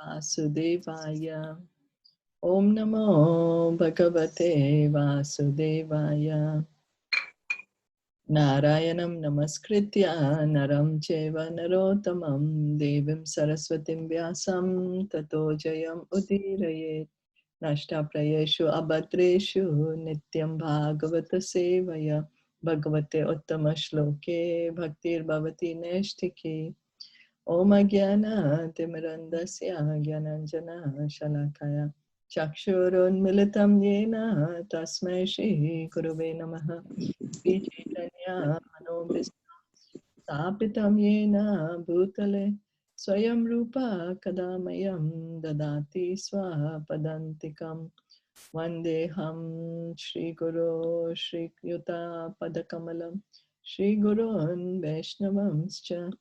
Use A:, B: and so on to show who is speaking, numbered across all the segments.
A: Vasudevaya. Om Namo Bhagavate Vasudevaya. Narayanam Namaskritya Naram Cheva Narottamam Devim Saraswatim Vyasam Tato Jayam Udirayet. Nashta Prayeshu Abhatreshu Nityam Bhagavata Sevaya Bhagavate Uttama Shloke Bhaktir Bhavati Neshtiki. Om Jnana Timirandasya Jnananjana Shalakaya Chakshurunmilitam Yena Tasmai Shri Gurave Namaha Shri Chaitanya Manobhistam Yena Bhutale Swayam Rupa Kadamayam Dadati Swapadantikam Vandeham Shri Guru Shri Yuta Padakamalam Shri Gurun Vaishnavamscha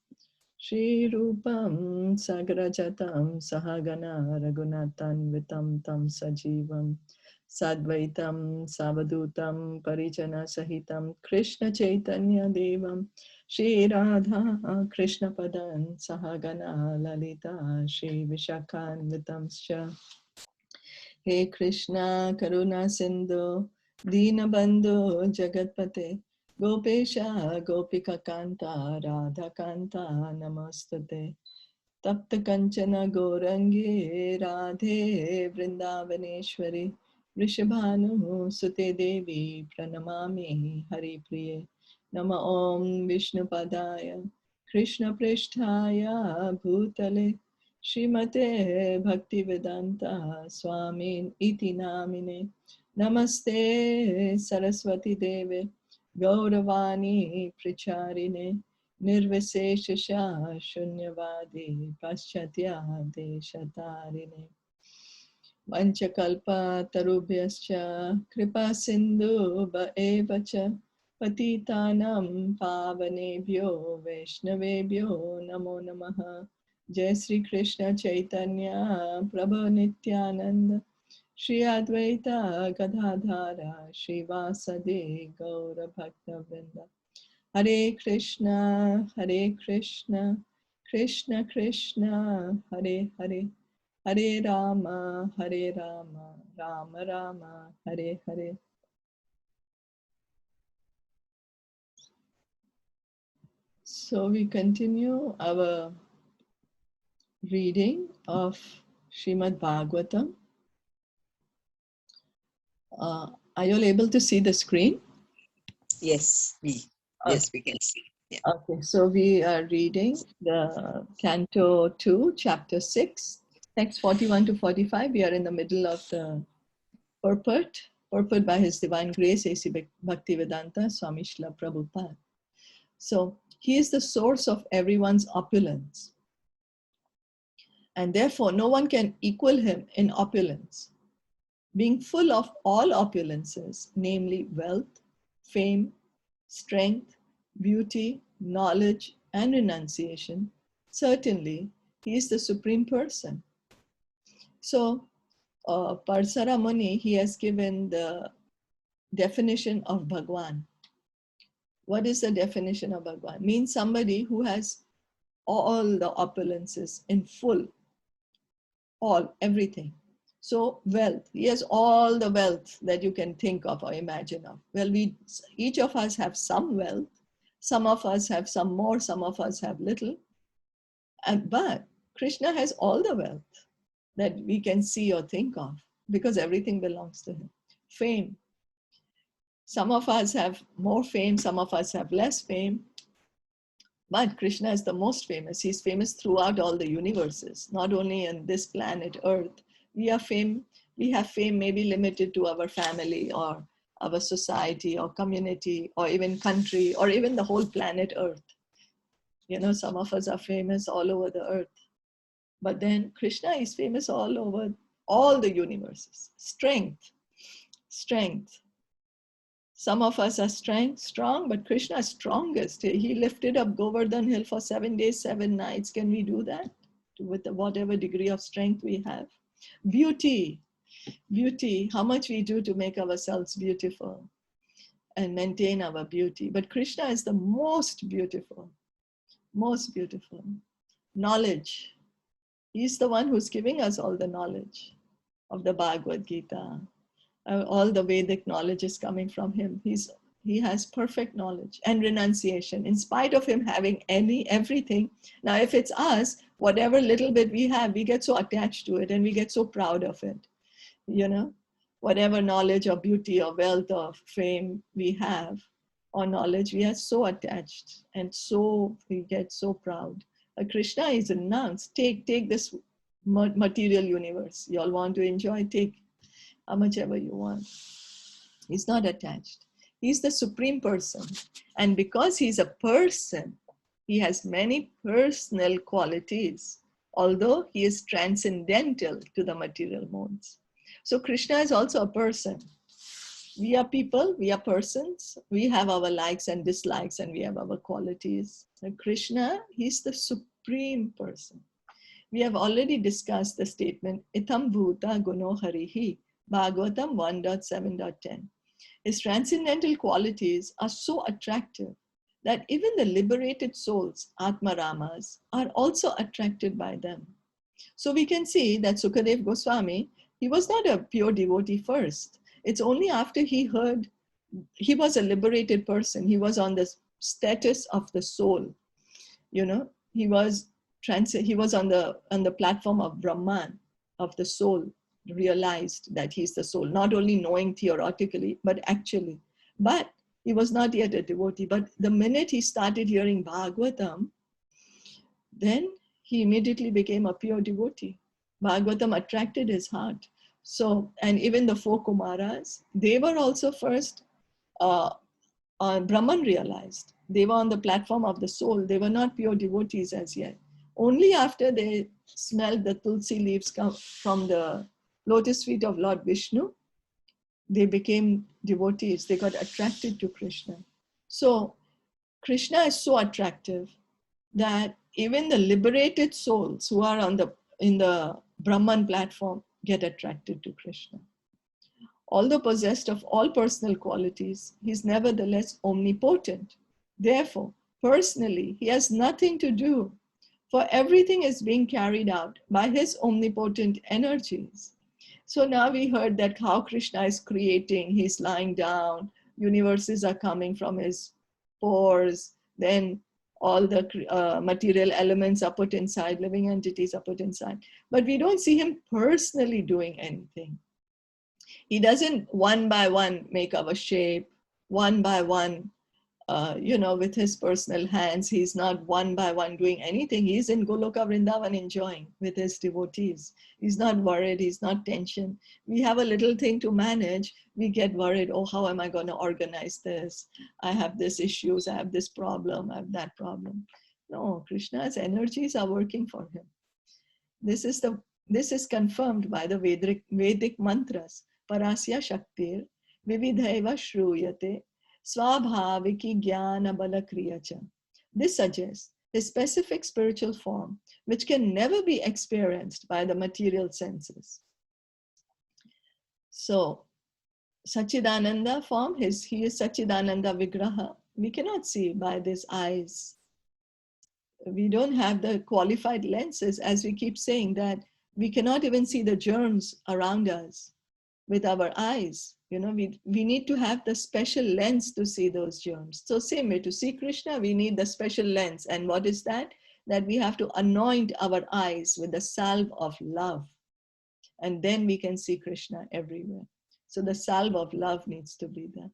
A: Shri Rupam Sagrajatam Sahagana Raghunathan Tam Sajivam Sadvaitam Savadutam Parijana Sahitam Krishna Chaitanya Devam Shri Radha Krishna Padan Sahagana Lalita Shri Vishakhanvitamscha. He Krishna Karuna Sindhu Dinabandhu Jagatpate Gopesha Gopika Kanta Radha Kanta Namastate Tapta Kanchana Gorangi Radhe Vrindavaneshwari Vrishabhanu Sute Devi Pranamami Hari Priye Nama Om Vishnu Padaya Krishna Prishtaya Bhutale Srimate Bhaktivedanta Swamin Iti Namine Namaste Saraswati Deve Gauravani Pricharine Nirvishesha Shunyavadi Paschatya Deshatarine Vanchakalpa Tarubhyascha Kripa Sindhu Bhaevacha Patitanam Pavanebhyo Vaishnavebhyo Namo Namaha Jai Sri Krishna Chaitanya Prabhu Nityananda Shri Advaita Gadadhara Shri Vasade Gaura Bhakta Vrinda Hare Krishna Krishna Krishna Hare Hare Hare Rama Rama Rama Hare Hare. So we continue our reading of Srimad Bhagavatam. Are you all able to see the screen?
B: Yes, we can see. Yeah.
A: Okay, so we are reading the Canto 2, Chapter 6, text 41 to 45. We are in the middle of the purport by His Divine Grace, A.C. Bhaktivedanta Swami Srila Prabhupada. So, He is the source of everyone's opulence. And therefore, no one can equal Him in opulence. Being full of all opulences, namely wealth, fame, strength, beauty, knowledge, and renunciation, certainly He is the Supreme Person. So, Parsara Muni, he has given the definition of Bhagwan. What is the definition of Bhagwan? Means somebody who has all the opulences in full, everything. So wealth, he has all the wealth that you can think of or imagine of. Well, each of us have some wealth. Some of us have some more, some of us have little. But Krishna has all the wealth that we can see or think of because everything belongs to him. Fame. Some of us have more fame, some of us have less fame. But Krishna is the most famous. He's famous throughout all the universes, not only on this planet Earth. We have fame maybe limited to our family or our society or community or even country or even the whole planet Earth. You know, some of us are famous all over the earth. But then Krishna is famous all over all the universes. Strength. Some of us are strong, but Krishna is strongest. He lifted up Govardhan Hill for 7 days, 7 nights. Can we do that with whatever degree of strength we have? Beauty, how much we do to make ourselves beautiful and maintain our beauty. But Krishna is the most beautiful. Knowledge. He's the one who's giving us all the knowledge of the Bhagavad Gita. All the Vedic knowledge is coming from him. He has perfect knowledge and renunciation in spite of him having everything. Now, if it's us, whatever little bit we have, we get so attached to it and we get so proud of it. Whatever knowledge or beauty or wealth or fame we have or knowledge, we are so attached and so we get so proud. Krishna is announced, take this material universe. You all want to enjoy, take how much ever you want. He's not attached. He's the supreme person. And because he's a person, he has many personal qualities, although he is transcendental to the material modes. So Krishna is also a person. We are people, we are persons, we have our likes and dislikes, and we have our qualities. And Krishna, he's the supreme person. We have already discussed the statement, Itam Bhuta Guno Harihi, Bhagavatam 1.7.10. His transcendental qualities are so attractive that even the liberated souls, Atmaramas, are also attracted by them. So we can see that Sukadev Goswami, he was not a pure devotee first. It's only after he heard, he was a liberated person. He was on the status of the soul. He was on the platform of Brahman, of the soul, realized that he's the soul, not only knowing theoretically, but actually. But he was not yet a devotee. But the minute he started hearing Bhagavatam, then he immediately became a pure devotee. Bhagavatam attracted his heart. So, and even the four Kumaras, they were also first Brahman realized. They were on the platform of the soul. They were not pure devotees as yet. Only after they smelled the tulsi leaves come from the lotus feet of Lord Vishnu, they became devotees. They got attracted to Krishna. So Krishna is so attractive that even the liberated souls who are in the Brahman platform get attracted to Krishna. Although possessed of all personal qualities, he is nevertheless omnipotent. Therefore, personally, he has nothing to do, for everything is being carried out by his omnipotent energies. So now we heard that how Krishna is creating, he's lying down, universes are coming from his pores, then all the material elements are put inside, living entities are put inside. But we don't see him personally doing anything. He doesn't one by one make our shape, one by one, with his personal hands. He's not one by one doing anything. He's in Goloka Vrindavan enjoying with his devotees. He's not worried, he's not tensioned. We have a little thing to manage, we get worried, oh, how am I going to organize this? I have this issues, I have this problem, I have that problem. No, Krishna's energies are working for him. This is confirmed by the Vedic mantras. Parasya Shaktir, Vividhaiva Shruyate, Swabhaviki Jnana Bala Kriyacha. This suggests a specific spiritual form which can never be experienced by the material senses. So, Sachidananda form, he is Sachidananda Vigraha. We cannot see by these eyes. We don't have the qualified lenses, as we keep saying, that we cannot even see the germs around us with our eyes. We need to have the special lens to see those germs. So same way, to see Krishna, we need the special lens. And what is that? That we have to anoint our eyes with the salve of love. And then we can see Krishna everywhere. So the salve of love needs to be there.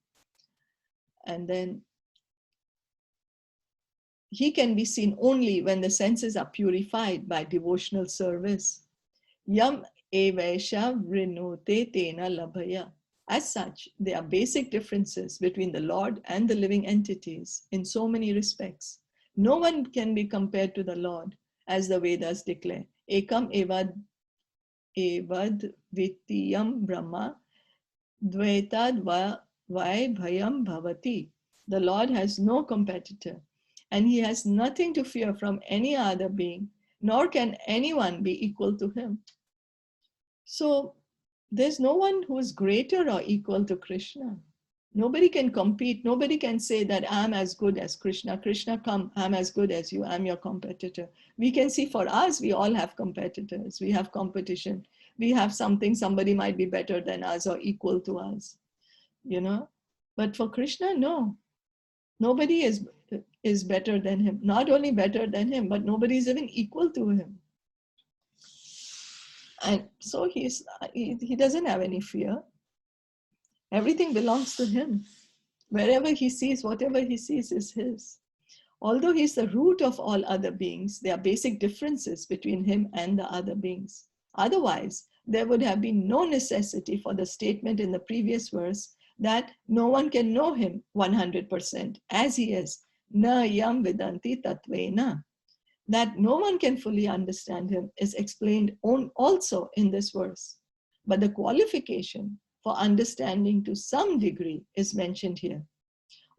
A: And then he can be seen only when the senses are purified by devotional service. Yam evesha vrinute tena labhaya. As such, there are basic differences between the Lord and the living entities in so many respects. No one can be compared to the Lord, as the Vedas declare. Ekam evad vitiyam brahma dvaitad vai bhayam bhavati. The Lord has no competitor, and he has nothing to fear from any other being, nor can anyone be equal to him. So there's no one who is greater or equal to Krishna. Nobody can compete. Nobody can say that I'm as good as Krishna. Krishna, come, I'm as good as you. I'm your competitor. We can see for us, we all have competitors. We have competition. We have something, somebody might be better than us or equal to us, you know. But for Krishna, no. Nobody is better than him. Not only better than him, but nobody is even equal to him. And so he doesn't have any fear. Everything belongs to him. Wherever he sees, whatever he sees is his. Although he's the root of all other beings, there are basic differences between him and the other beings. Otherwise, there would have been no necessity for the statement in the previous verse that no one can know him 100% as he is. Na yam vidanti tatvena. That no one can fully understand him is explained also in this verse. But the qualification for understanding to some degree is mentioned here.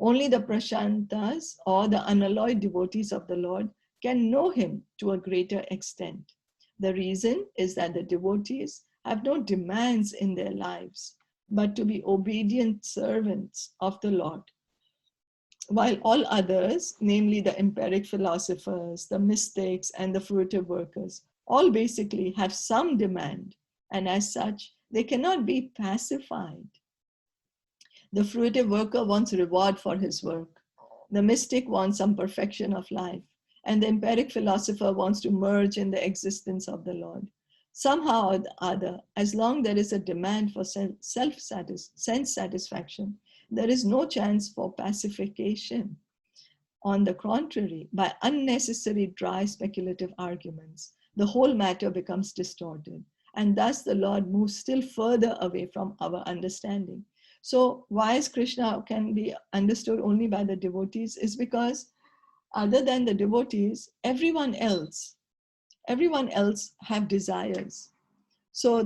A: Only the prashantas or the unalloyed devotees of the Lord can know him to a greater extent. The reason is that the devotees have no demands in their lives, but to be obedient servants of the Lord. While all others, namely the empiric philosophers, the mystics, and the fruitive workers, all basically have some demand, and as such, they cannot be pacified. The fruitive worker wants reward for his work. The mystic wants some perfection of life. And the empiric philosopher wants to merge in the existence of the Lord. Somehow or the other, as long there is a demand for sense satisfaction, there is no chance for pacification. On the contrary, by unnecessary dry speculative arguments, the whole matter becomes distorted. And thus the Lord moves still further away from our understanding. So why is Krishna can be understood only by the devotees is because other than the devotees, everyone else have desires. So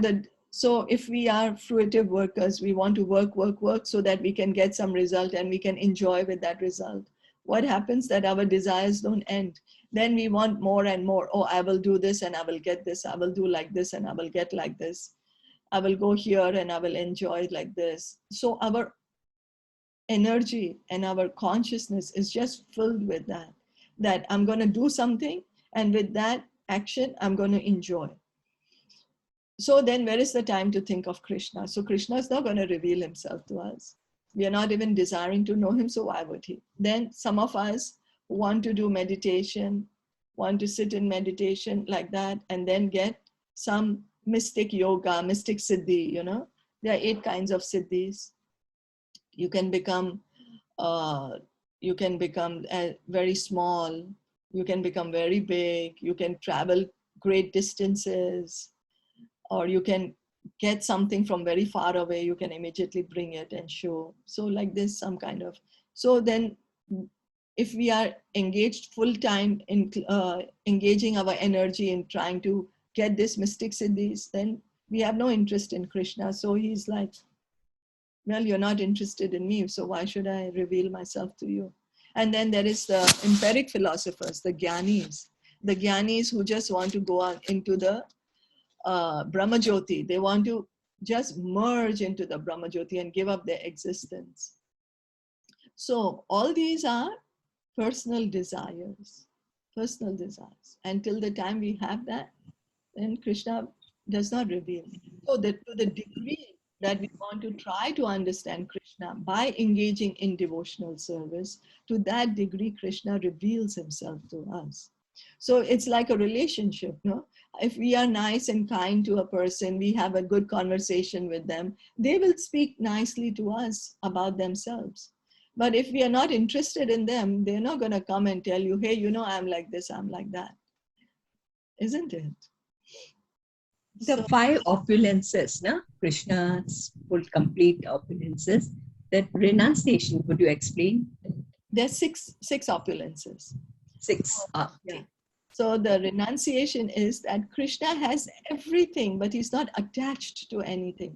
A: if we are fruitive workers, we want to work so that we can get some result and we can enjoy with that result. What happens that our desires don't end? Then we want more and more. Oh, I will do this and I will get this. I will do like this and I will get like this. I will go here and I will enjoy like this. So our energy and our consciousness is just filled with that I'm going to do something, and with that action, I'm going to enjoy. So then where is the time to think of Krishna? So Krishna is not going to reveal himself to us. We are not even desiring to know him, so why would he? Then some of us want to do meditation, want to sit in meditation like that, and then get some mystic yoga, mystic siddhi, you know. There are 8 kinds of siddhis. You can become very small, you can become very big, you can travel great distances, or you can get something from very far away, you can immediately bring it and show. So like this, some kind of, so then if we are engaged full time in engaging our energy in trying to get this mystic siddhis, then we have no interest in Krishna. So he's like, well, you're not interested in me, so why should I reveal myself to you? And then there is the empiric philosophers, the Gyanis who just want to go on into the Brahmajyoti. They want to just merge into the Brahmajyoti and give up their existence. So all these are personal desires. Until the time we have that, then Krishna does not reveal. So that to the degree that we want to try to understand Krishna by engaging in devotional service, to that degree Krishna reveals himself to us. So it's like a relationship, no? If we are nice and kind to a person, we have a good conversation with them, they will speak nicely to us about themselves. But if we are not interested in them, they're not going to come and tell you, hey, you know, I'm like this, I'm like that. Isn't it?
B: The 5 opulences, no? Krishna's full complete opulences, that renunciation, could you explain?
A: There's six opulences.
B: 6.
A: Yeah. So the renunciation is that Krishna has everything, but he's not attached to anything.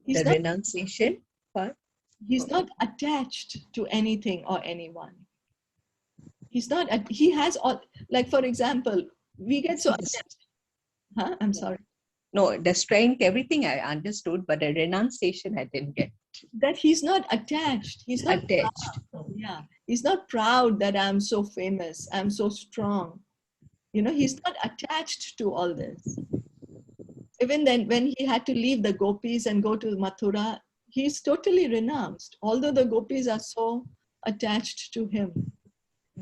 B: Renunciation part?
A: He's not attached to anything or anyone. He has all, like for example, we get so attached. I'm sorry.
B: No, the strength, everything I understood, but the renunciation I didn't get.
A: that he's not attached. He's not
B: Attached.
A: yeah, he's not proud that I'm so famous, I'm so strong. You know, he's not attached to all this. Even then, when he had to leave the gopis and go to Mathura, he's totally renounced, although the gopis are so attached to him.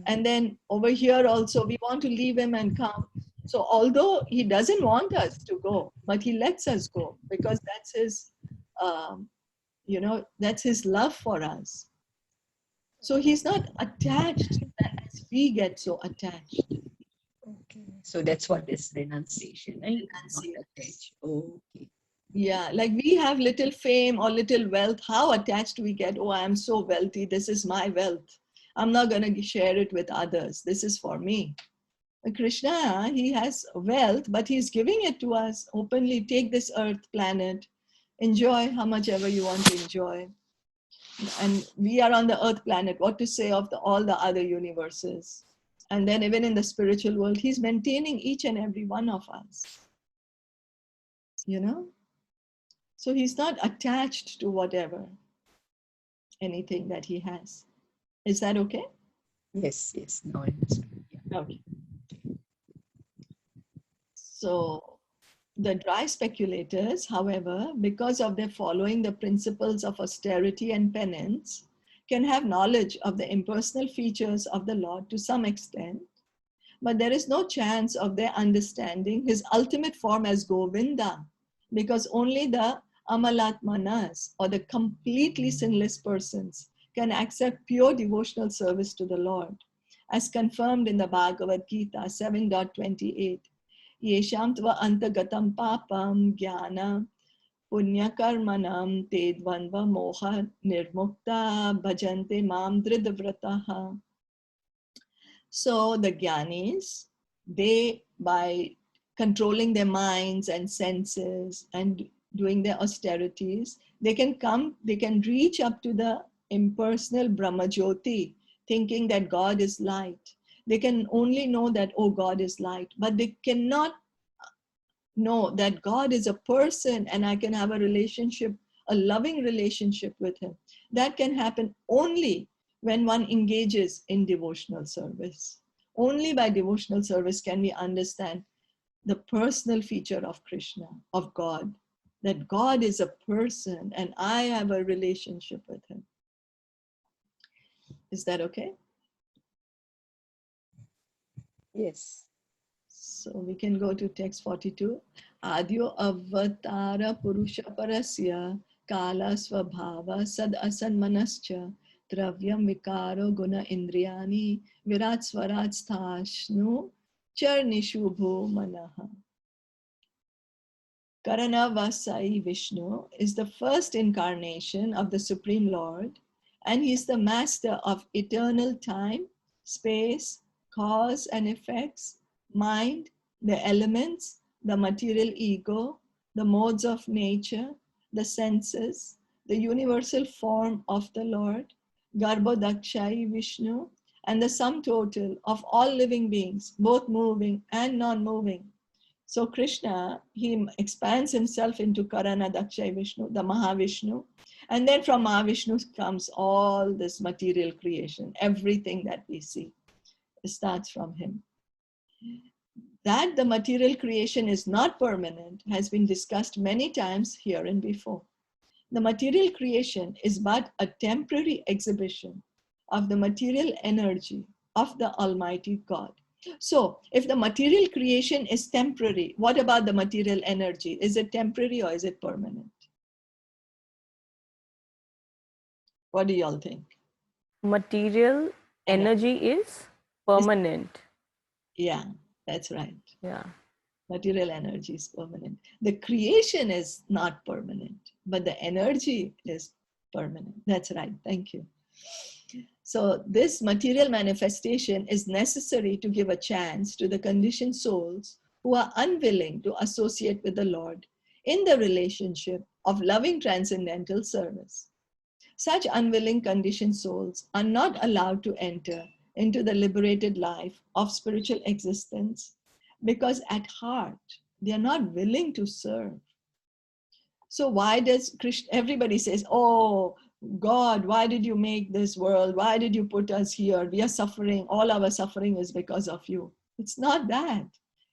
A: And then over here also, we want to leave him and come. So although he doesn't want us to go, but he lets us go because that's his, you know, that's his love for us. So he's not attached as we get so attached.
B: Okay. So that's what is renunciation. Right? Not
A: Renunciation.
B: attached. Okay.
A: Yeah, like we have little fame or little wealth. How attached we get? Oh, I'm so wealthy. This is my wealth. I'm not going to share it with others. This is for me. Krishna, he has wealth, but he's giving it to us openly. Take this earth planet, enjoy how much ever you want to enjoy. And we are on the earth planet. What to say of all the other universes? And then even in the spiritual world, he's maintaining each and every one of us. You know? So he's not attached to whatever, anything that he has. Is that okay?
B: Yes, yes. No, I understand. Yeah.
A: Okay. So the dry speculators, however, because of their following the principles of austerity and penance, can have knowledge of the impersonal features of the Lord to some extent, but there is no chance of their understanding his ultimate form as Govinda, because only the Amalatmanas, or the completely sinless persons, can accept pure devotional service to the Lord, as confirmed in the Bhagavad Gita 7.28. Yesham tva antagatam papam jnana punyakarmanam te dvanva moha nirmukta bhajante mam dridvrataha. So the Gyanis, they, by controlling their minds and senses and doing their austerities, they can reach up to the impersonal Brahmajyoti, thinking that God is light. They can only know that, oh, God is light, but they cannot know that God is a person and I can have a relationship, a loving relationship with him. That can happen only when one engages in devotional service. Only by devotional service can we understand the personal feature of Krishna, of God, that God is a person and I have a relationship with him. Is that okay?
B: Yes.
A: So we can go to text 42. Adyo avatara purusha parasya kala svabhava sad asanmanascha dravyam vikaro guna indriyani virat swarat sthashnu charnishubho manaha. Karanavasai Vishnu is the first incarnation of the Supreme Lord, and he is the master of eternal time, space, cause and effects, mind, the elements, the material ego, the modes of nature, the senses, the universal form of the Lord, Garbhodakshai Vishnu, and the sum total of all living beings, both moving and non-moving. So Krishna, he expands himself into Karana Dakshay Vishnu, the Mahavishnu. And then from Mahavishnu comes all this material creation. Everything that we see starts from him. That the material creation is not permanent has been discussed many times here and before. The material creation is but a temporary exhibition of the material energy of the Almighty God. So if the material creation is temporary, what about the material energy? Is it temporary or is it permanent? What do y'all think?
C: Material energy is permanent.
A: Yeah, that's right.
C: Yeah.
A: Material energy is permanent. The creation is not permanent, but the energy is permanent. That's right. Thank you. So this material manifestation is necessary to give a chance to the conditioned souls who are unwilling to associate with the Lord in the relationship of loving transcendental service. Such unwilling conditioned souls are not allowed to enter into the liberated life of spiritual existence because at heart they are not willing to serve. So why does Krishna, everybody says, oh, God, why did you make this world? Why did you put us here? We are suffering. All our suffering is because of you. It's not that.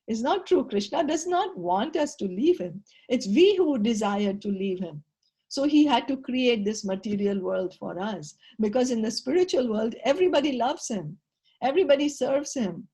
A: It's not true. Krishna does not want us to leave him. It's we who desire to leave him. So he had to create this material world for us, because in the spiritual world, everybody loves him. Everybody serves him.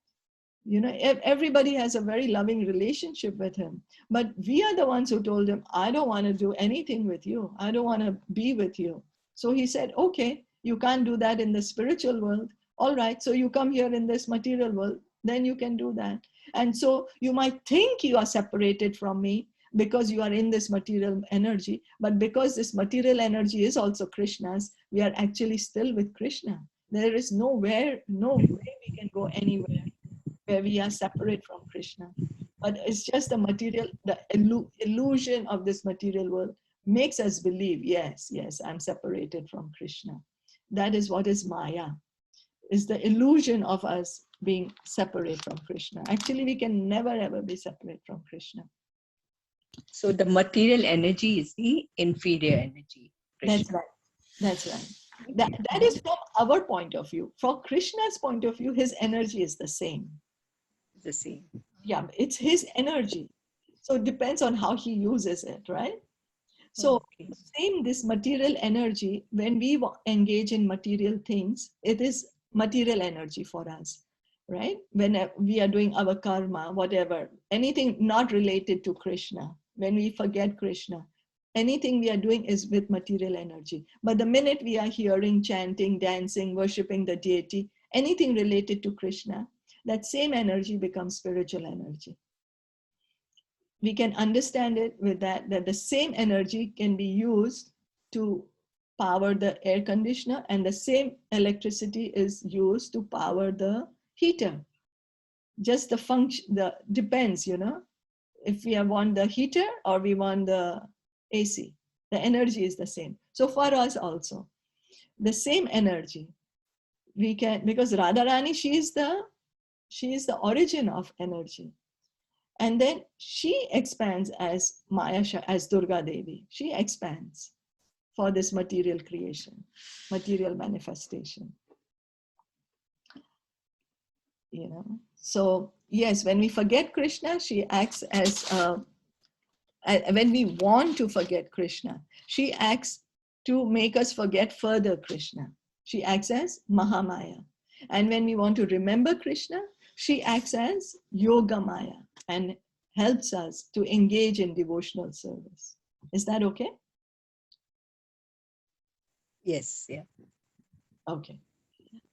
A: You know, everybody has a very loving relationship with him. But we are the ones who told him, I don't want to do anything with you. I don't want to be with you. So he said, okay, you can't do that in the spiritual world. All right, so you come here in this material world, then you can do that. And so you might think you are separated from me because you are in this material energy, but because this material energy is also Krishna's, we are actually still with Krishna. There is no way we can go anywhere where we are separate from Krishna. But it's just the material, the illusion of this material world makes us believe, yes, I'm separated from Krishna. That is what is Maya, is the illusion of us being separate from Krishna. Actually, we can never ever be separate from Krishna.
B: So the material energy is the inferior energy. Krishna.
A: That's right. That is from our point of view. From Krishna's point of view, his energy is the same.
B: The same.
A: Yeah, it's his energy. So it depends on how he uses it, right? So
B: Okay.
A: same, this material energy, when we engage in material things, it is material energy for us, right? When we are doing our karma, whatever, anything not related to Krishna, when we forget Krishna, anything we are doing is with material energy. But the minute we are hearing, chanting, dancing, worshipping the deity, anything related to Krishna, that same energy becomes spiritual energy. We can understand it with that the same energy can be used to power the air conditioner, and the same electricity is used to power the heater. Just the function, depends, you know, if we want the heater or we want the AC, the energy is the same. So for us also, the same energy, we can, because Radharani, she is the origin of energy. And then she expands as Maya, as Durga Devi. She expands for this material creation, material manifestation. You know, so yes, when we forget Krishna, she acts as, when we want to forget Krishna, she acts to make us forget further Krishna. She acts as Mahamaya. And when we want to remember Krishna, she acts as Yoga Maya and helps us to engage in devotional service. Is that okay?
B: Yes, yeah.
A: Okay.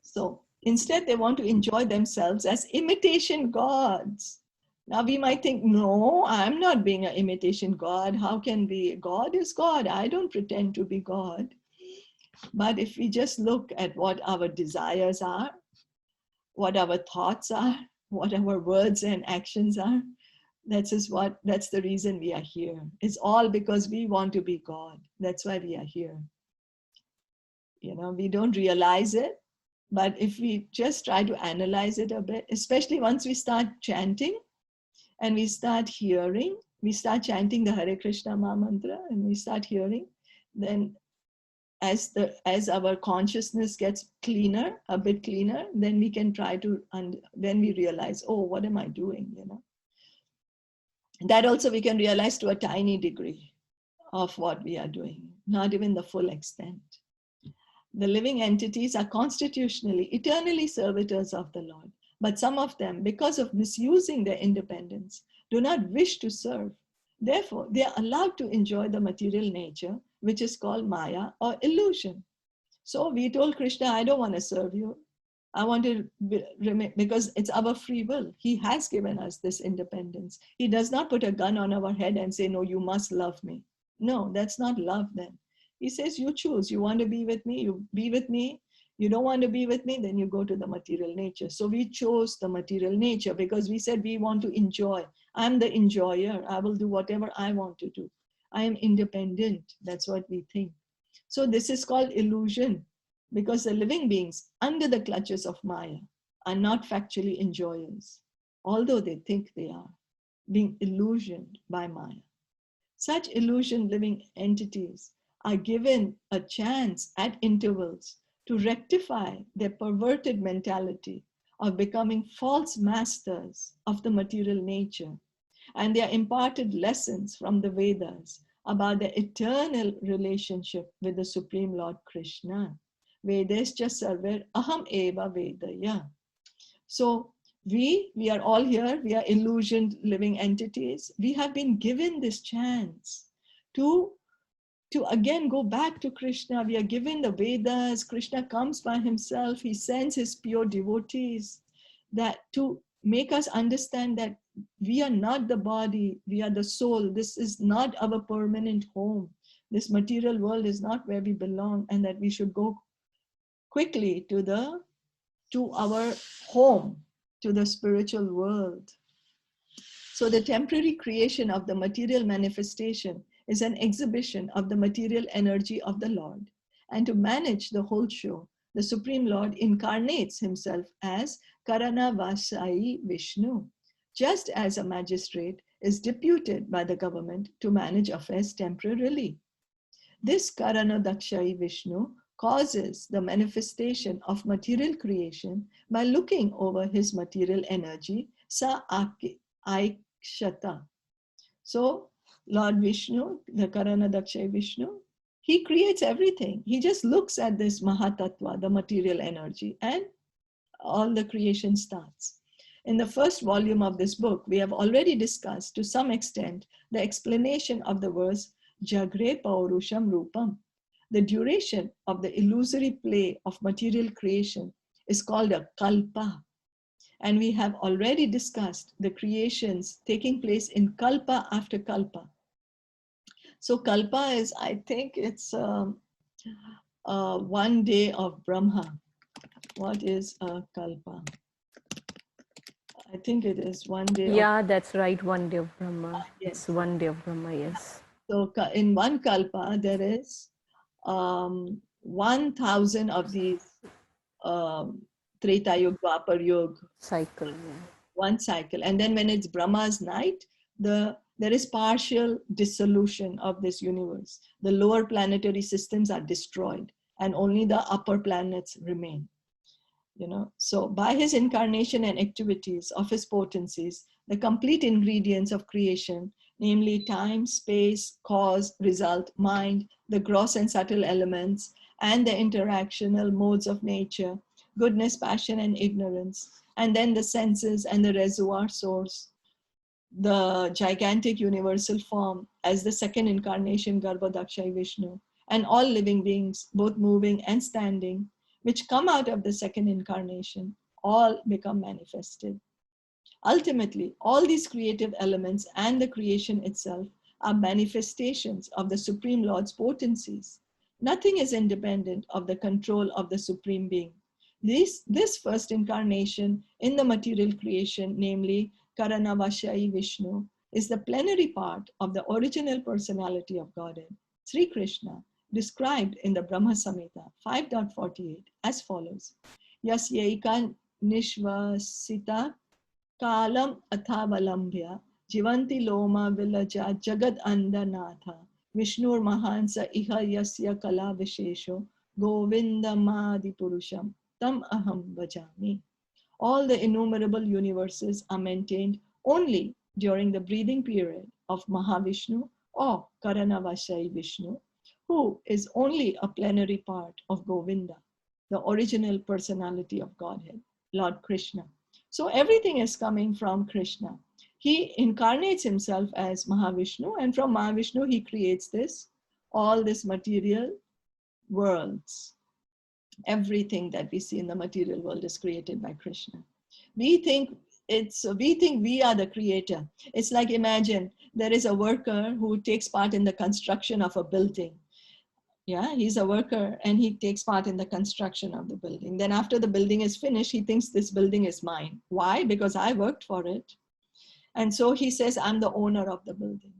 A: So instead, they want to enjoy themselves as imitation gods. Now we might think, no, I'm not being an imitation God. How can be? God is God. I don't pretend to be God. But if we just look at what our desires are, what our thoughts are, what our words and actions are, that's the reason we are here. It's all because we want to be God. That's why we are here. You know, we don't realize it, but if we just try to analyze it a bit, especially once we start chanting and we start hearing, we start chanting the Hare Krishna Maha Mantra and we start hearing, then as our consciousness gets cleaner, a bit cleaner, then we can try to, and then we realize, oh, what am I doing, you know? That also we can realize to a tiny degree of what we are doing, not even the full extent. The living entities are constitutionally, eternally servitors of the Lord, but some of them, because of misusing their independence, do not wish to serve. Therefore, they are allowed to enjoy the material nature, which is called Maya or illusion. So we told Krishna, I don't want to serve you. I want to remain, because it's our free will. He has given us this independence. He does not put a gun on our head and say, no, you must love me. No, that's not love then. He says, you choose. You want to be with me, you be with me. You don't want to be with me, then you go to the material nature. So we chose the material nature because we said we want to enjoy. I'm the enjoyer. I will do whatever I want to do. I am independent. That's what we think. So this is called illusion, because the living beings under the clutches of Maya are not factually enjoyers, although they think they are, being illusioned by Maya. Such illusion living entities are given a chance at intervals to rectify their perverted mentality of becoming false masters of the material nature, and they are imparted lessons from the Vedas about the eternal relationship with the Supreme Lord Krishna. Vedescha sarver aham eva vedaya. So we are all here, we are illusioned living entities. We have been given this chance to again go back to Krishna. We are given the Vedas. Krishna comes by himself. He sends his pure devotees that to make us understand that we are not the body, we are the soul. This is not our permanent home. This material world is not where we belong, and that we should go quickly to our home, to the spiritual world. So the temporary creation of the material manifestation is an exhibition of the material energy of the Lord. And to manage the whole show, the Supreme Lord incarnates himself as Karanavasai Vishnu, just as a magistrate is deputed by the government to manage affairs temporarily. This Karanadakshai Vishnu causes the manifestation of material creation by looking over his material energy, sa aikshata. So Lord Vishnu, the Karanadakshay Vishnu, he creates everything. He just looks at this Mahatattva, the material energy, and all the creation starts. In the first volume of this book, we have already discussed to some extent the explanation of the verse Jagre Paurusham Rupam. The duration of the illusory play of material creation is called a kalpa. And we have already discussed the creations taking place in kalpa after kalpa. So kalpa is, I think it's 1 day of Brahma. What is a kalpa? I think it is 1 day.
C: Yeah, that's right. 1 day of Brahma.
A: Yes.
C: It's 1 day of Brahma, yes.
A: So in one kalpa, there is 1,000 of these Treta Yuga, Dwapar Yuga.
C: Cycle, yeah.
A: One cycle. And then when it's Brahma's night, there is partial dissolution of this universe. The lower planetary systems are destroyed and only the upper planets remain. So by his incarnation and activities of his potencies, the complete ingredients of creation, namely time, space, cause, result, mind, the gross and subtle elements, and the interactional modes of nature, goodness, passion, and ignorance, and then the senses and the reservoir source, the gigantic universal form as the second incarnation, Garbhodakshai Vishnu, and all living beings, both moving and standing, which come out of the second incarnation, all become manifested. Ultimately, all these creative elements and the creation itself are manifestations of the Supreme Lord's potencies. Nothing is independent of the control of the Supreme Being. This first incarnation in the material creation, namely Karanavasai Vishnu, is the plenary part of the original personality of Godhead, Sri Krishna, described in the Brahma Samhita 5.48 as follows. Yasyaika nishvasita kalam athavalambhya jivanti loma vilaja jagad andanatha Vishnur mahansa iha yasya kala vishesho govindamadi purusham tam aham bhajami. All the innumerable universes are maintained only during the breathing period of Mahavishnu or Karanavasai Vishnu, who is only a plenary part of Govinda, the original personality of Godhead, Lord Krishna. So everything is coming from Krishna. He incarnates himself as Mahavishnu, and from Mahavishnu he creates all this material worlds. Everything that we see in the material world is created by Krishna. We think we are the creator. It's like, imagine there is a worker who takes part in the construction of a building. Yeah, he's a worker and he takes part in the construction of the building. Then after the building is finished, he thinks this building is mine. Why? Because I worked for it. And so he says, I'm the owner of the building.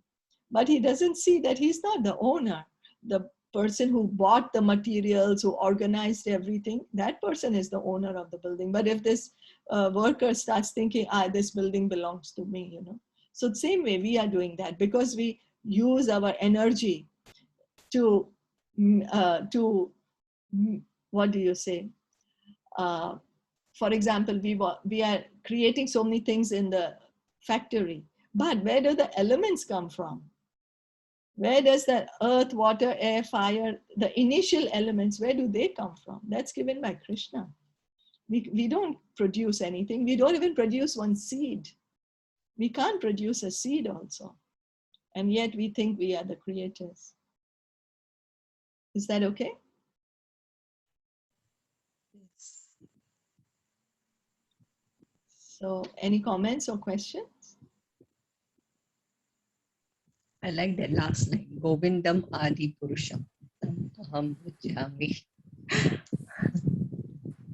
A: But he doesn't see that he's not the owner. The person who bought the materials, who organized everything, that person is the owner of the building. But if this worker starts thinking, this building belongs to me, So the same way we are doing that, because we use our energy to what do you say? For example, we are creating so many things in the factory, but where do the elements come from? Where does the earth, water, air, fire, the initial elements, where do they come from? That's given by Krishna. We don't produce anything. We don't even produce one seed. We can't produce a seed also. And yet we think we are the creators. Is that okay?
B: Yes.
A: So any comments or questions?
B: I like that last line. Govindam Adi Purusham. Aham bhajami.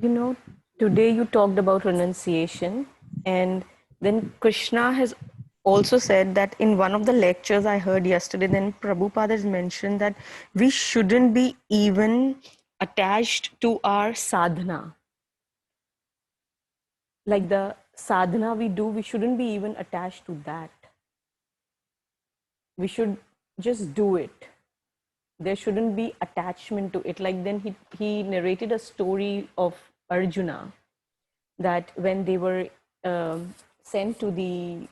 C: You know, today you talked about renunciation, and then Krishna has also said that in one of the lectures I heard yesterday, then Prabhupada has mentioned that we shouldn't be even attached to our sadhana. Like the sadhana we do, we shouldn't be even attached to that. We should just do it. There shouldn't be attachment to it. Like then he narrated a story of Arjuna, that when they were sent to the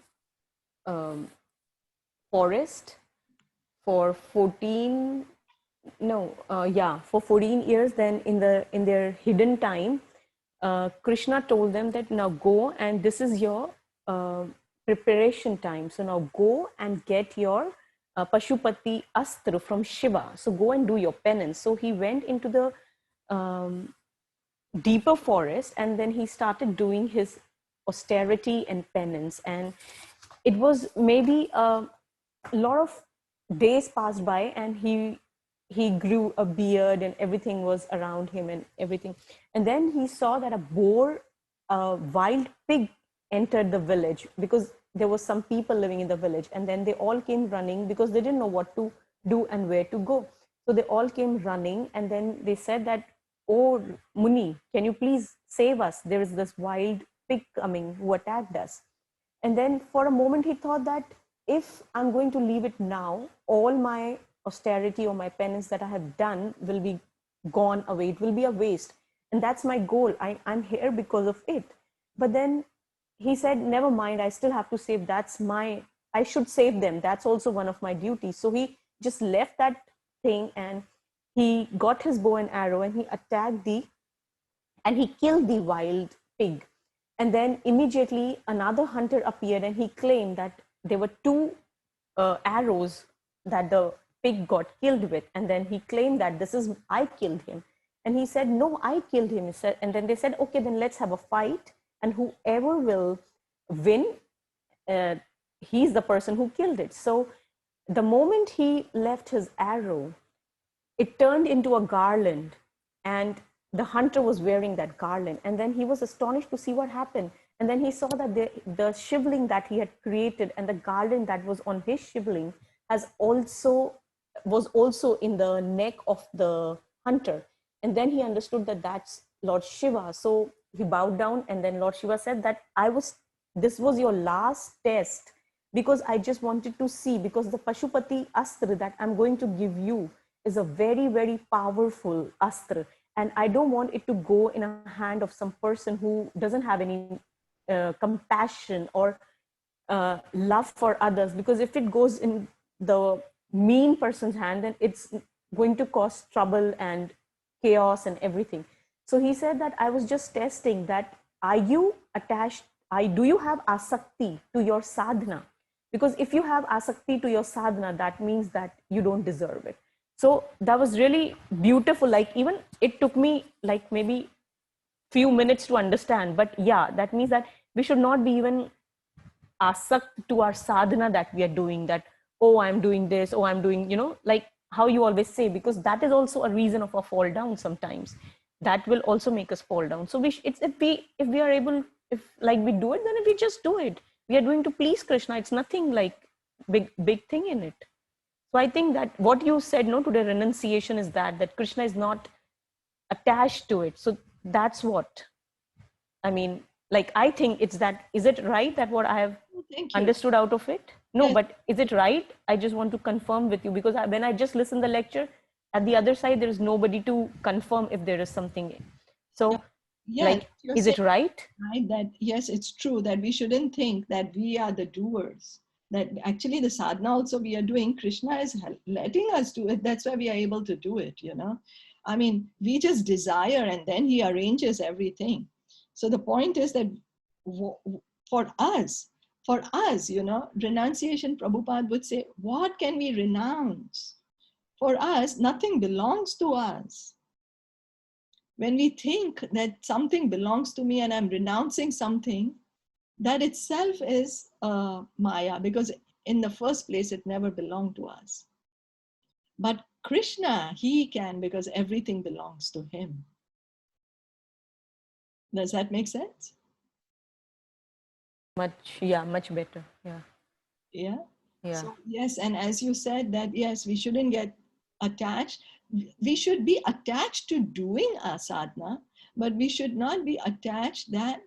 C: forest for 14 for 14 years, then in their hidden time, Krishna told them that now go, and this is your preparation time, so now go and get your Pashupati Astra from Shiva, so go and do your penance. So he went into the deeper forest, and then he started doing his austerity and penance, and it was maybe a lot of days passed by, and he grew a beard and everything was around him and everything, and then he saw that a wild pig entered the village, because there was some people living in the village, and then they all came running because they didn't know what to do and where to go. So they all came running, and then they said that, "Oh Muni, can you please save us? There is this wild pig coming who attacked us." And then for a moment he thought that if I'm going to leave it now, all my austerity or my penance that I have done will be gone away. It will be a waste. And that's my goal. I'm here because of it. But then he said, never mind, I still have to save. I should save them. That's also one of my duties. So he just left that thing, and he got his bow and arrow, and he attacked and he killed the wild pig. And then immediately another hunter appeared, and he claimed that there were two arrows that the pig got killed with. And then he claimed that I killed him. And he said, no, I killed him. He said, and then they said, okay, then let's have a fight. And whoever will win, he's the person who killed it. So the moment he left his arrow, it turned into a garland, and the hunter was wearing that garland. And then he was astonished to see what happened. And then he saw that the shivling that he had created and the garland that was on his shivling was also in the neck of the hunter. And then he understood that that's Lord Shiva. So he bowed down, and then Lord Shiva said that this was your last test, because I just wanted to see, because the Pashupati Astra that I'm going to give you is a very, very powerful astra. And I don't want it to go in a hand of some person who doesn't have any compassion or love for others. Because if it goes in the mean person's hand, then it's going to cause trouble and chaos and everything. So he said that I was just testing that, are you attached? Do you have asakti to your sadhana? Because if you have asakti to your sadhana, that means that you don't deserve it. So that was really beautiful. Like, even it took me like maybe few minutes to understand, but yeah, that means that we should not be even asakt to our sadhana that we are doing, that, oh, I'm doing this, oh, I'm doing, like how you always say, because that is also a reason of a fall down sometimes. That will also make us fall down. So if we are able, if like we do it, then if we just do it, we are doing to please Krishna. It's nothing like big thing in it. So I think that what you said, no, to the renunciation is that Krishna is not attached to it. So that's what, I mean, like, I think it's that. Is it right that what I have understood out of it? No,
A: Yes.
C: but is it right? I just want to confirm with you, because when I just listened the lecture, at the other side, there is nobody to confirm if there is something. So,
A: Yes,
C: like,
A: you're
C: is
A: saying,
C: it right?
A: right, that yes, it's true that we shouldn't think that we are the doers. That actually the sadhana also we are doing, Krishna is letting us do it. That's why we are able to do it, you know. I mean, we just desire and then he arranges everything. So the point is that for us, you know, renunciation, Prabhupada would say, what can we renounce? For us, nothing belongs to us. When we think that something belongs to me and I'm renouncing something, that itself is Maya, because in the first place, it never belonged to us. But Krishna, he can, because everything belongs to him. Does that make sense?
C: Much better. Yeah.
A: Yeah.
C: Yeah.
A: So, yes, and as you said that, yes, we shouldn't get attached. We should be attached to doing our sadhana, but we should not be attached that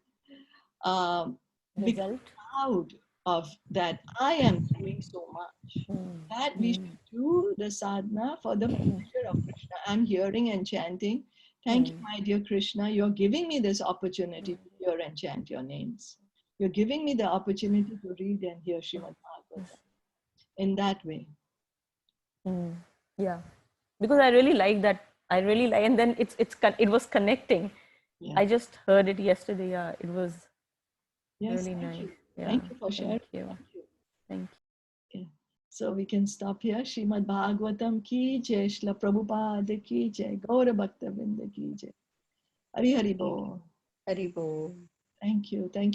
A: become
C: Result.
A: proud of that I am doing so much. That we should do the sadhana for the pleasure of Krishna. I'm hearing and chanting. Thank you, my dear Krishna. You're giving me this opportunity to hear and chant your names. You're giving me the opportunity to read and hear Srimad Bhagavatam. In that way.
C: Yeah, because I really like that. I really like, and then it was connecting.
A: Yeah.
C: I just heard it yesterday. Yeah, it was
A: Yes,
C: really
A: thank
C: nice.
A: you.
C: Yeah,
A: Thank you for sharing.
C: Thank you.
A: Thank you.
C: Thank you.
A: Yeah. So we can stop here. Srimad Bhagavatam ki jai, Shla Prabhupada ki jai, Gaura Bhakta Vrinda ki jai. Hari Hari Bol.
B: Haribo.
A: Thank you. Thank you.